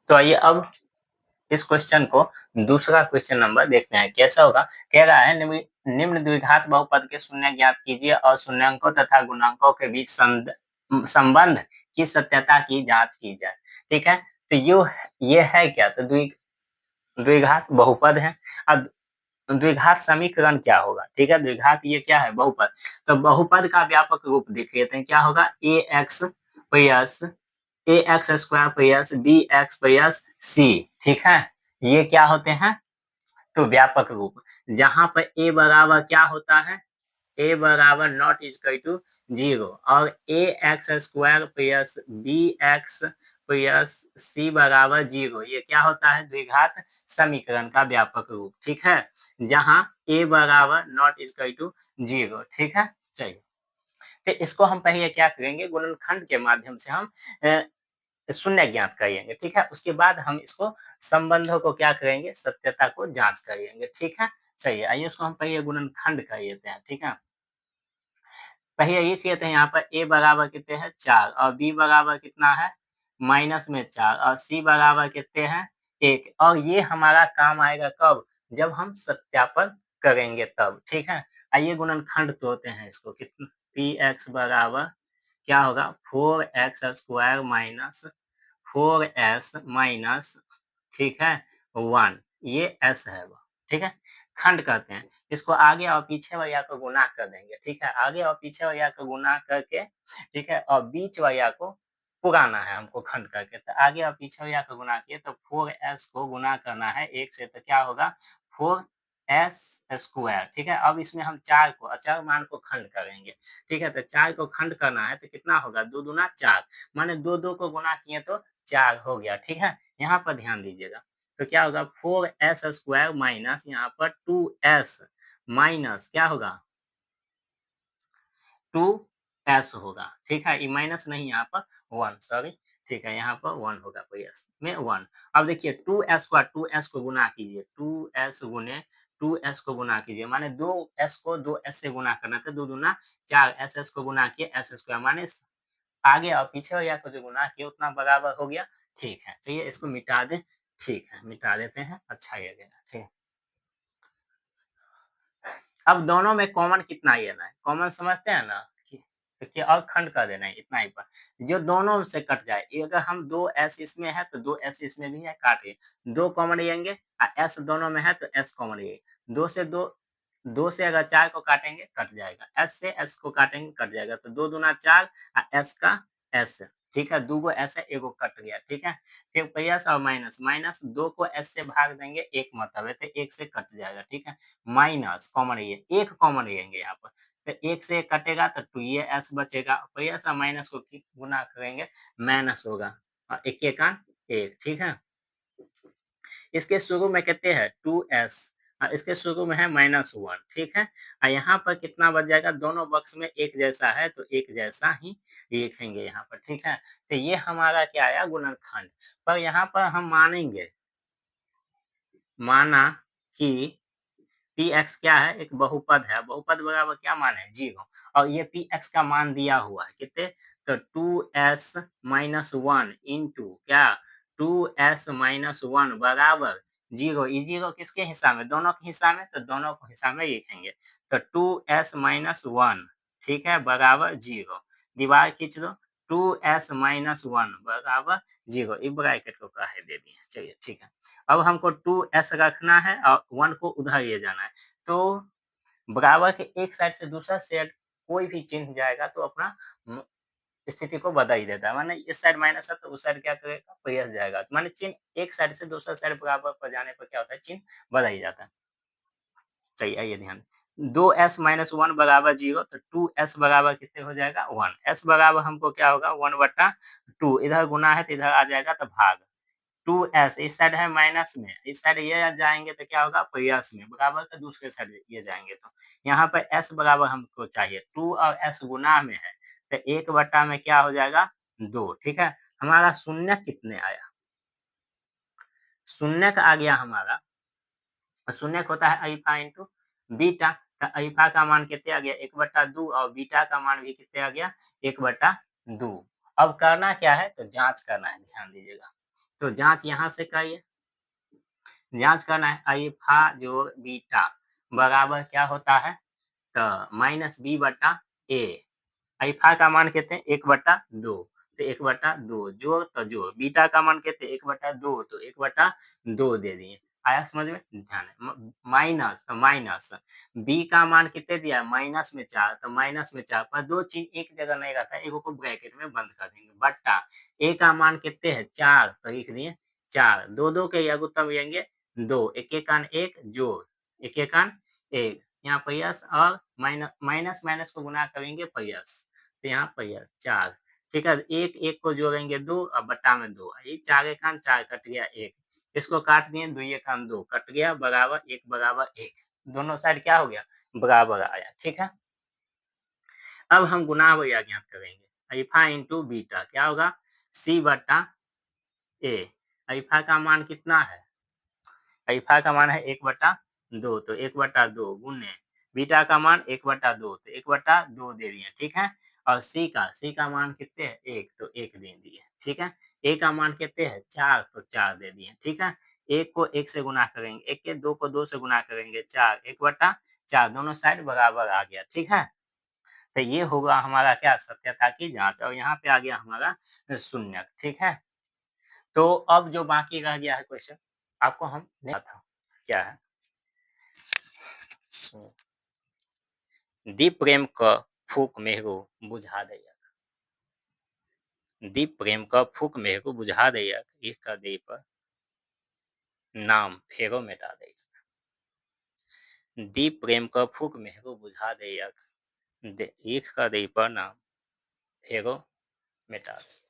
तो आइए अब इस क्वेश्चन को दूसरा क्वेश्चन नंबर देखते हैं कैसा होगा। कह रहा है निम्न द्विघात बहुपद के शून्य ज्ञात कीजिए और शून्यांकों तथा गुणांकों के बीच संबंध की सत्यता की जांच की जाए। ठीक है, तो ये है क्या, तो द्विघात बहुपद है। अब द्विघात समीकरण क्या होगा, ठीक है, द्विघात ये क्या है, बहुपद। तो बहुपद का व्यापक रूप देख लेते हैं, क्या होगा, a x plus a x square plus b x plus c. ठीक है, ये क्या होते हैं, तो व्यापक रूप, जहां पर ए बराबर क्या होता है, ए बराबर नॉट इक्वल टू 0 और a x square plus b x plus c बराबर 0, ये क्या होता है, द्विघात समीकरण का व्यापक रूप। ठीक है, जहां ए बराबर नॉट इक्वल टू 0। ठीक है, चलिए, तो इसको हम पहले क्या करेंगे, गुणनखंड के माध्यम से हम शून्य ज्ञात करेंगे। ठीक है, उसके बाद हम इसको संबंधों को क्या करेंगे, सत्यता को जांच करेंगे। ठीक है, चलिए आइए इसको हम पहले गुणनखंड कर लेते हैं। ठीक है, पहले ये किए थे, यहाँ पर ए बराबर कितने हैं, 4 और बी बराबर कितना है, माइनस में 4 और सी बराबर कितने हैं, 1। और ये हमारा काम आएगा कब, जब हम सत्यापन करेंगे तब। ठीक है, आइए गुणनखंड तोड़ते हैं इसको, कितना, पी एक्स बराबर क्या होगा, 4x square minus 4s minus, ठीक है, 1, ये s है वो। ठीक है, खंड कहते हैं इसको, आगे और पीछे वाला को गुना कर देंगे। ठीक है, आगे और पीछे वाला को गुना करके, ठीक है, और बीच वाला को पुराना है हमको खंड करके, तो आगे और पीछे वाला को गुना किए तो 4s को गुना करना है 1 से, तो क्या होगा, 4s स्क्वायर। ठीक है, अब इसमें हम 4 को अचर मान को खंड करेंगे। ठीक है, तो 4 को खंड करना है तो कितना होगा, 2 दूना 4, माने 2 को गुना किए तो 4 हो गया। ठीक है, यहाँ पर ध्यान दीजिएगा, तो क्या होगा, 4s स्क्वायर माइनस यहाँ पर 2s माइनस क्या होगा, 2s होगा। ठीक है, ये माइनस नहीं, यहाँ पर 1, सॉरी। ठीक है, यहाँ पर 1 होगा, कोई s में 1। अब देखिए 2s को गुना कीजिए, 2s गुने 2s को गुना कीजिए, माने 2s को 2s से गुना करना, तो 2 दूना 4, ss को गुना किए s स्क्वायर, माने आगे और पीछे वाला को जो गुना किया उतना बराबर हो गया। ठीक है, चलिए इसको मिटा दें। ठीक है, मिटा देते हैं, अच्छा लगेगा। ठीक है, अब दोनों में कॉमन कितना लेना है, कॉमन समझते हैं ना, कि देखिए और खंड कर देना है, इतना ही पर जो दोनों से कट जाए, अगर हम 2s इसमें है तो 2s इसमें भी है, काटिए, 2 कॉमन लेंगे और s दोनों में है तो s कॉमन लेंगे, 2 से 2 से अगर 4 को काटेंगे कट जाएगा, s से s को काटेंगे कट जाएगा, तो 2 दूना 4 और s का s। ठीक है, 2 गो s है, एगो कट गया। ठीक है, फिर प्लस और माइनस, माइनस 2 को s से भाग देंगे, 1 मतलब है तो 1 से कट जाएगा। ठीक है, माइनस कॉमन ये, एक कॉमन लेंगे यहाँ पर, तो 1 से कटेगा तो 2 ये s बचेगा, प्लस और माइनस को गुना करेंगे, माइनस होगा, और एक के कान एक। ठीक है, इसके शुरू में कितने हैं, 2s, इसके शुरू में है -1। ठीक है, यहाँ पर कितना बच जाएगा, दोनों बॉक्स में एक जैसा है तो एक जैसा ही लिखेंगे यहाँ पर। ठीक है, तो ये हमारा क्या आया, गुणनखंड। पर यहाँ पर हम मानेंगे, माना कि पी एक्स क्या है, एक बहुपद है, बहुपद बराबर क्या मान है, 0, और ये पी एक्स का मान दिया हुआ है कितने, तो 2s माइनस 1 इंटू क्या, 2s-1 बराबर 0। ये 0 किसके हिस्सा में, दोनों के हिस्सा में, तो दोनों को हिस्सा में लिखेंगे, तो 2s-1, ठीक है, बराबर 0, दीवार खींच दो, 2s-1 बराबर 0, ये ब्रैकेट को काहे दे दिए। चलिए ठीक है, अब हमको 2s रखना है और 1 को उधर ले जाना है, तो बराबर के एक साइड से दूसरा साइड कोई भी चिन्ह जाएगा तो अपना स्थिति को बदल ही देता है, माने इस साइड माइनस है तो उस साइड क्या करेगा, प्लस जाएगा, तो माने चिन्ह एक साइड से दूसरा साइड बराबर पर जाने पर क्या होता है, चिन्ह बदल ही जाता है। चलिए आइए ध्यान, 2s-1 बराबर 0, तो 2s बराबर कितने हो जाएगा, 1, s बराबर हमको क्या होगा, 1/2, इधर गुना है तो इधर आ जाएगा तो भाग, 2s इस साइड है माइनस में, इस साइड ये जाएँगे तो क्या होगा, प्लस में, बराबर तो दूसरे साइड ये जाएँगे, तो यहाँ पर s बराबर हमको चाहिए, 2 और s गुना में है, तो 1 में क्या हो जाएगा, 2। ठीक है, हमारा शून्य कितने आया, शून्य आ गया हमारा, शून्य होता है अल्फा इंटू बीटा, तो अल्फा का मान कितने आ गया, 1/2, और बीटा का मान भी कितने आ गया, 1/2। अब करना क्या है, तो जाँच करना है, ध्यान दीजिएगा। तो जांच यहाँ से करिए, जांच करना है अल्फा जोड़ बीटा बराबर क्या होता है, तो माइनस बी बटा ए। अल्फा का मान कहते हैं 1/2, तो 1/2 जोड़ तो जोड़, बीटा का मान कहते हैं 1/2, तो 1/2 दे दिए। आया समझ में, ध्यान है। माइनस तो माइनस, बी का मान कितने दिया है माइनस में 4, तो माइनस में 4 पर दो चीज एक जगह नहीं रहता, एक को ब्रैकेट में बंद कर देंगे, बट्टा ए का मान कितने है 4, तो लिख दिए 4, दो दो के लघुत्तम लेंगे 2, एक एक कान एक जोड़, एक एक कान एक, यहाँ प्लस और माइनस, माइनस माइनस को गुना करेंगे प्लस, तो यहाँ पर 4, ठीक है। एक एक को जोड़ेंगे 2 और बटा में 2, ये 4 एक खान 4 कट गया 1, इसको काट दिए 2 एक खान 2 कट गया बराबर 1, दोनों साइड क्या हो गया बराबर आया, ठीक है। अब हम गुना वैया ज्ञात करेंगे, अल्फा इंटू बीटा क्या होगा सी बटा ए। अल्फा का मान कितना है, अल्फा का मान है 1/2, तो 1/2 गुने बीटा का मान 1/2, तो 1/2 दे दिए, ठीक है। और सी का मान कितने है 1, तो 1 दे दिए, ठीक है। ए का मान कितने है 4, तो 4 दे दिए, ठीक है। 1 को 1 से गुना करेंगे, 1 के 2 को 2 से गुना करेंगे 4, 1/4 दोनों साइड बराबर आ गया, ठीक है। तो ये होगा हमारा क्या सत्यता की जांच, और यहाँ पे आ गया हमारा शून्य, ठीक है। तो अब जो बाकी रह गया है क्वेश्चन, आपको हम था क्या है, दीप प्रेम क फूक मेहरो बुझा दैयक, दीप प्रेम क फूक मेहरो बुझा दैयक, इह क दीप नाम फेरो मिटा दैयक, दीप प्रेम क फूक मेहरो बुझा दैयक, इह क दीप नाम फेरो मिटा दैयक।